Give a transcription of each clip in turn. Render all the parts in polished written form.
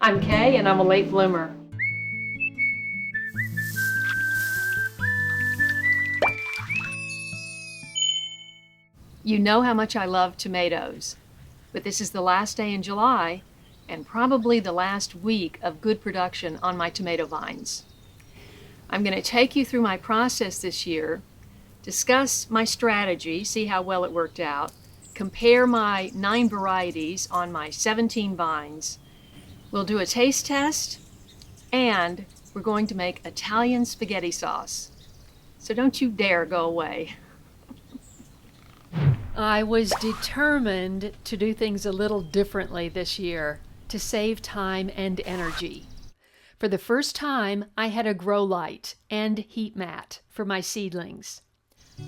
I'm Kaye and I'm a late bloomer. You know how much I love tomatoes, but this is the last day in July and probably the last week of good production on my tomato vines. I'm going to take you through my process this year, discuss my strategy, see how well it worked out, compare my 9 varieties on my 17 vines. We'll do a taste test, and we're going to make Italian spaghetti sauce. So don't you dare go away. I was determined to do things a little differently this year to save time and energy. For the first time, I had a grow light and heat mat for my seedlings.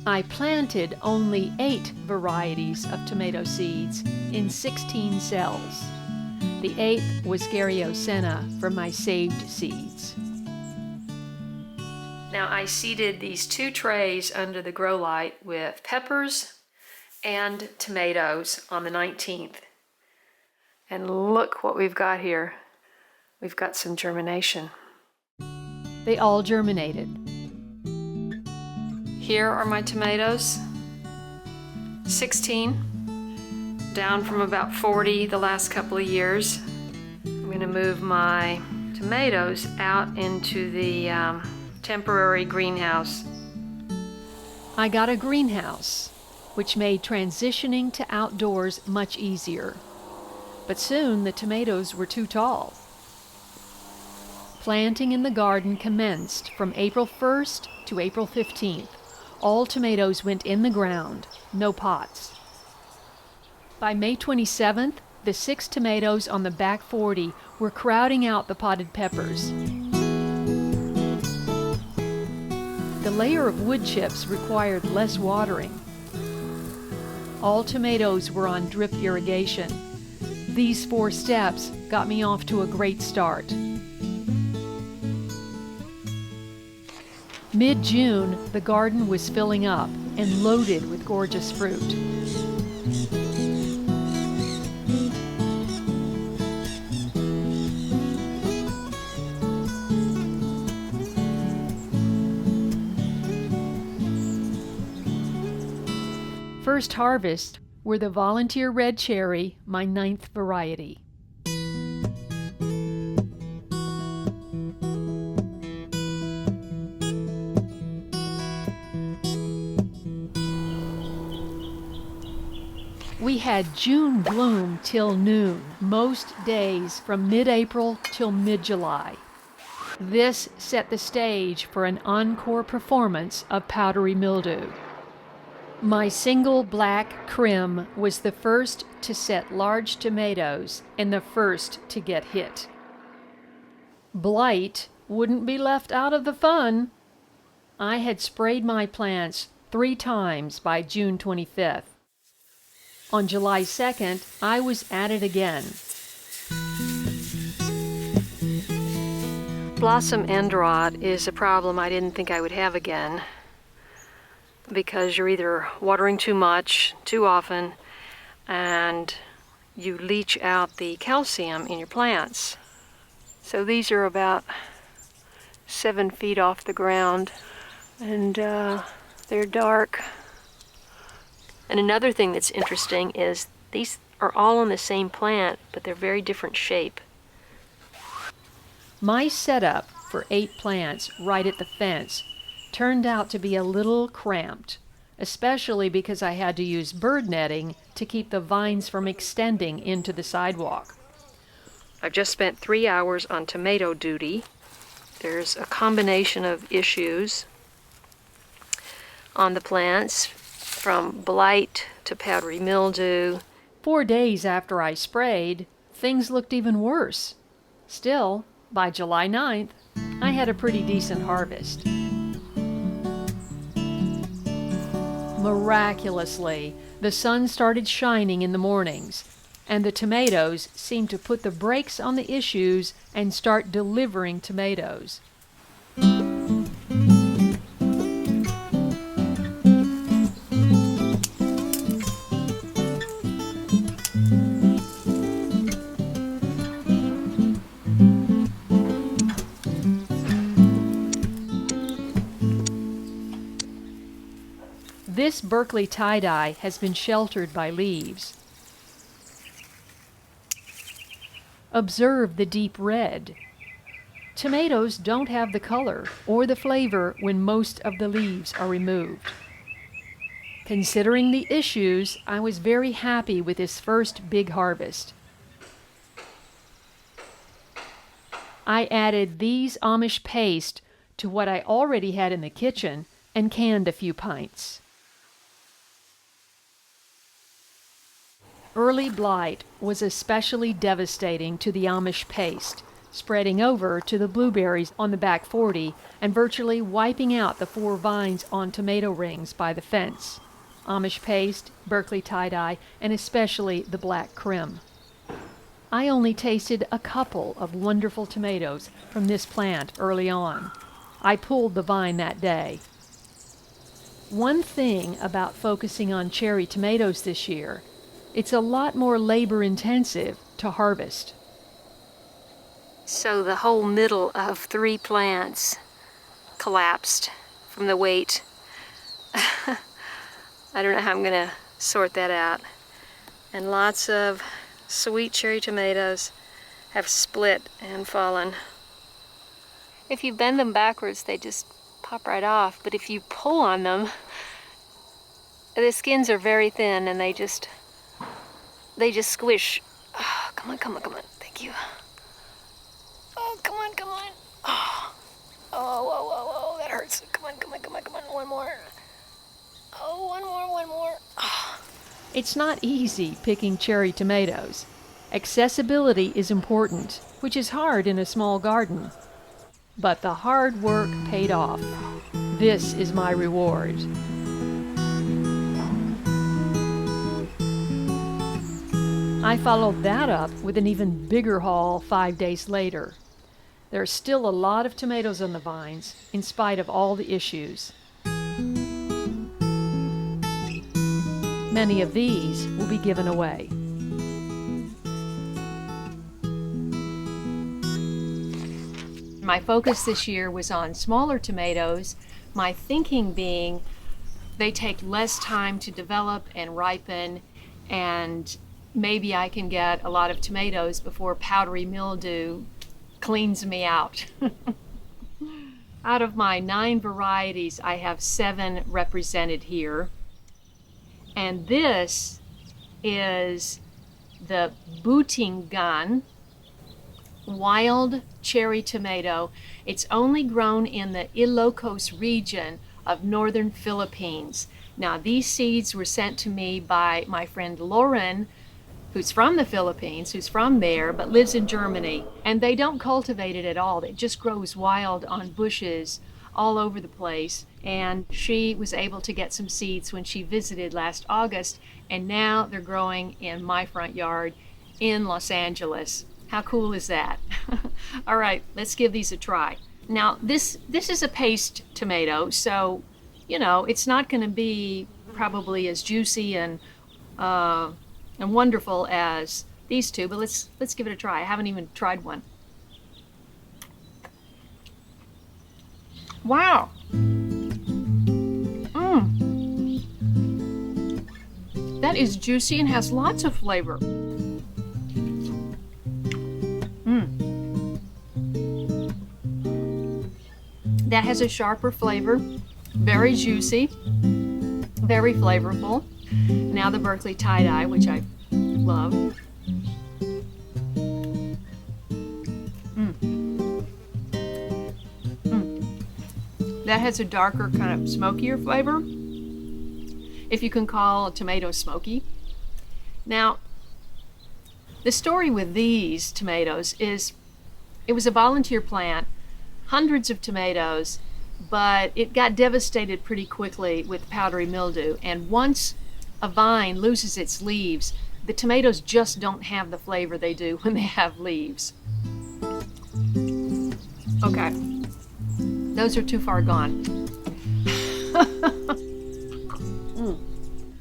I planted only 8 varieties of tomato seeds in 16 cells. The 8th was Garryosena for my saved seeds. Now I seeded these 2 trays under the grow light with peppers and tomatoes on the 19th. And look what we've got here. We've got some germination. They all germinated. Here are my tomatoes, 16. Down from about 40 the last couple of years. I'm going to move my tomatoes out into the temporary greenhouse. I got a greenhouse, which made transitioning to outdoors much easier. But soon the tomatoes were too tall. Planting in the garden commenced from April 1st to April 15th. All tomatoes went in the ground, no pots. By May 27th, the 6 tomatoes on the back 40 were crowding out the potted peppers. The layer of wood chips required less watering. All tomatoes were on drip irrigation. These 4 steps got me off to a great start. Mid-June, the garden was filling up and loaded with gorgeous fruit. First harvest were the Volunteer Red Cherry, my 9th variety. We had June bloom till noon, most days from mid-April till mid-July. This set the stage for an encore performance of powdery mildew. My single black Krim was the first to set large tomatoes and the first to get hit. Blight wouldn't be left out of the fun. I had sprayed my plants 3 times by June 25th. On July 2nd, I was at it again. Blossom end rot is a problem I didn't think I would have again, because you're either watering too much, too often, and you leach out the calcium in your plants. So these are about 7 feet off the ground, and they're dark. And another thing that's interesting is these are all on the same plant, but they're very different shape. My setup for 8 plants right at the fence turned out to be a little cramped, especially because I had to use bird netting to keep the vines from extending into the sidewalk. I've just spent 3 hours on tomato duty. There's a combination of issues on the plants, from blight to powdery mildew. 4 days after I sprayed, things looked even worse. Still, by July 9th, I had a pretty decent harvest. Miraculously, the sun started shining in the mornings, and the tomatoes seemed to put the brakes on the issues and start delivering tomatoes. This Berkley Tie-Dye has been sheltered by leaves. Observe the deep red. Tomatoes don't have the color or the flavor when most of the leaves are removed. Considering the issues, I was very happy with this first big harvest. I added these Amish paste to what I already had in the kitchen and canned a few pints. Early blight was especially devastating to the Amish paste, spreading over to the blueberries on the back 40 and virtually wiping out the 4 vines on tomato rings by the fence. Amish paste, Berkley tie-dye, and especially the black Krim. I only tasted a couple of wonderful tomatoes from this plant early on. I pulled the vine that day. One thing about focusing on cherry tomatoes this year, it's a lot more labor-intensive to harvest. So the whole middle of 3 plants collapsed from the weight. I don't know how I'm going to sort that out. And lots of sweet cherry tomatoes have split and fallen. If you bend them backwards, they just pop right off. But if you pull on them, the skins are very thin and they just squish. Oh, come on, come on, come on. Thank you. Oh, come on, come on. Oh, whoa, whoa, whoa, that hurts. Come on, come on, come on, come on. One more. Oh, one more, one more. Oh. It's not easy picking cherry tomatoes. Accessibility is important, which is hard in a small garden. But the hard work paid off. This is my reward. I followed that up with an even bigger haul 5 days later. There's still a lot of tomatoes on the vines, in spite of all the issues. Many of these will be given away. My focus this year was on smaller tomatoes, my thinking being they take less time to develop and ripen, and maybe I can get a lot of tomatoes before powdery mildew cleans me out. Out of my 9 varieties, I have 7 represented here. And this is the Butingan wild cherry tomato. It's only grown in the Ilocos region of northern Philippines. Now, these seeds were sent to me by my friend Lauren, who's from the Philippines, who's from there, but lives in Germany. And they don't cultivate it at all. It just grows wild on bushes all over the place. And she was able to get some seeds when she visited last August, and now they're growing in my front yard in Los Angeles. How cool is that? All right, let's give these a try. Now, this is a paste tomato, so, you know, it's not going to be probably as juicy and wonderful as these two, but let's give it a try. I haven't even tried one. Wow. That is juicy and has lots of flavor. That has a sharper flavor, very juicy, very flavorful. Now the Berkley Tie-Dye, which I love. That has a darker, kind of smokier flavor, if you can call a tomato smoky. Now, the story with these tomatoes is it was a volunteer plant, hundreds of tomatoes, but it got devastated pretty quickly with powdery mildew. And once a vine loses its leaves, the tomatoes just don't have the flavor they do when they have leaves. Okay, those are too far gone.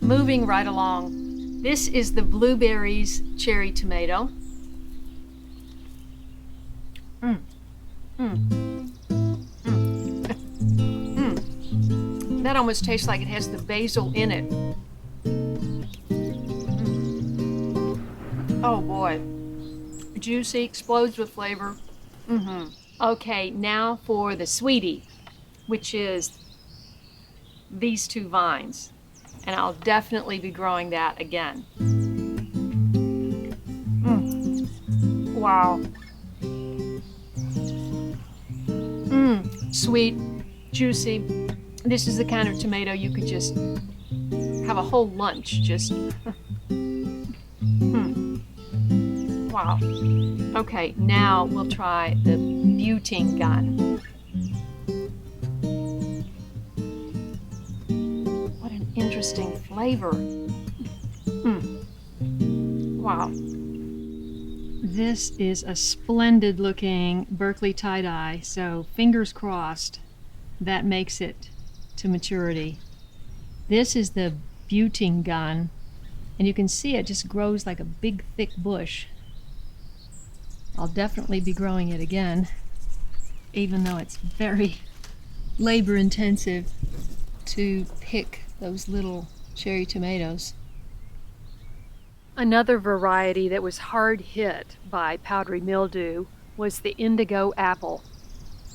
Moving right along, this is the Blueberries cherry tomato. that almost tastes like it has the basil in it. Oh boy. Juicy, explodes with flavor. Okay, now for the sweetie, which is these two vines. And I'll definitely be growing that again. Wow. Sweet, juicy. This is the kind of tomato you could just have a whole lunch, just. Wow. Okay, now we'll try the butane gun. What an interesting flavor. Wow. This is a splendid looking Berkley tie-dye, so fingers crossed that makes it to maturity. This is the butane gun, and you can see it just grows like a big thick bush. I'll definitely be growing it again, even though it's very labor intensive to pick those little cherry tomatoes. Another variety that was hard hit by powdery mildew was the indigo apple.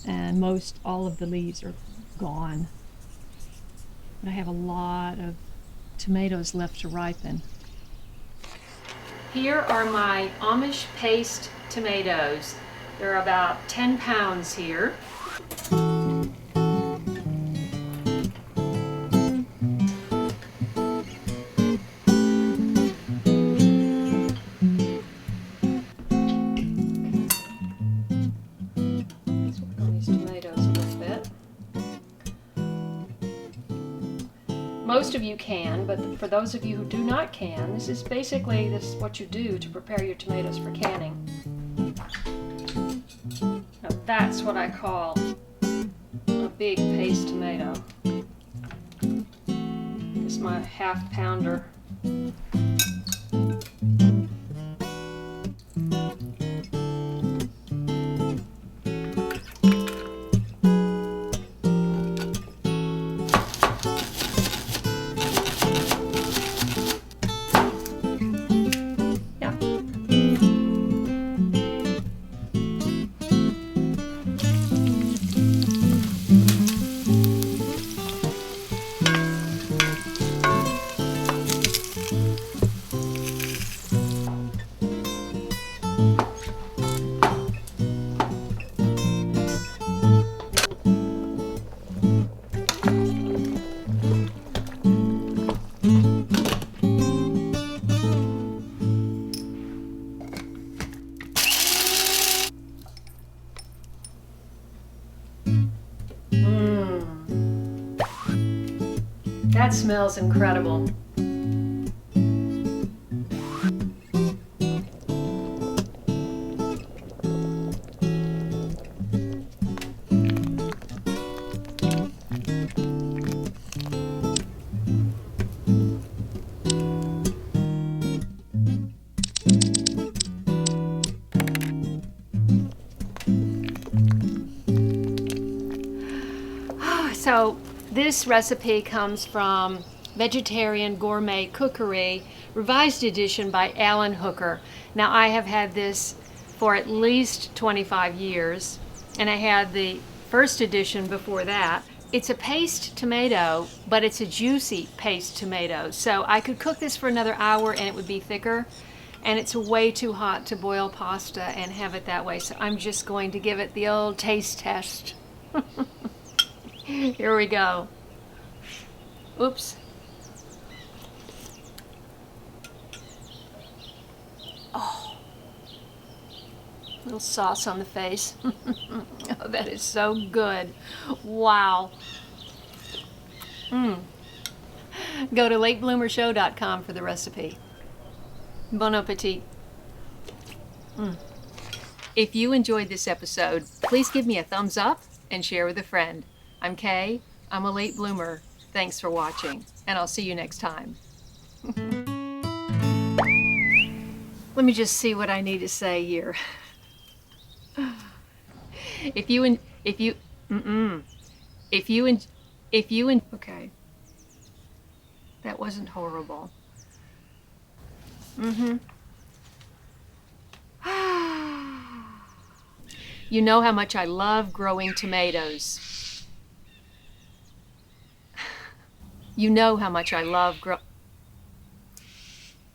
And most all of the leaves are gone. But I have a lot of tomatoes left to ripen. Here are my Amish paste tomatoes. There are about 10 pounds here. Let's work on these tomatoes a little bit. Most of you can, but for those of you who do not can, this is what you do to prepare your tomatoes for canning. Now that's what I call a big paste tomato. This is my half pounder. That smells incredible. So this recipe comes from Vegetarian Gourmet Cookery, revised edition by Alan Hooker. Now I have had this for at least 25 years, and I had the first edition before that. It's a paste tomato, but it's a juicy paste tomato. So I could cook this for another hour and it would be thicker, and it's way too hot to boil pasta and have it that way. So I'm just going to give it the old taste test. Here we go. Oops. Oh, little sauce on the face. Oh, that is so good. Wow. Go to latebloomershow.com for the recipe. Bon appetit. If you enjoyed this episode, please give me a thumbs up and share with a friend. I'm Kaye. I'm a late bloomer. Thanks for watching, and I'll see you next time. Let me just see what I need to say here. If you If you okay, that wasn't horrible. You know how much I love growing tomatoes. You know how much I love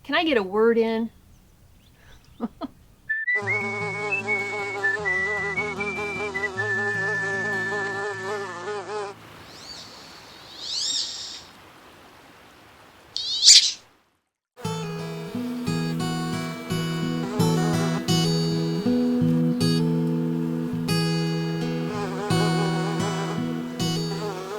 Can I get a word in?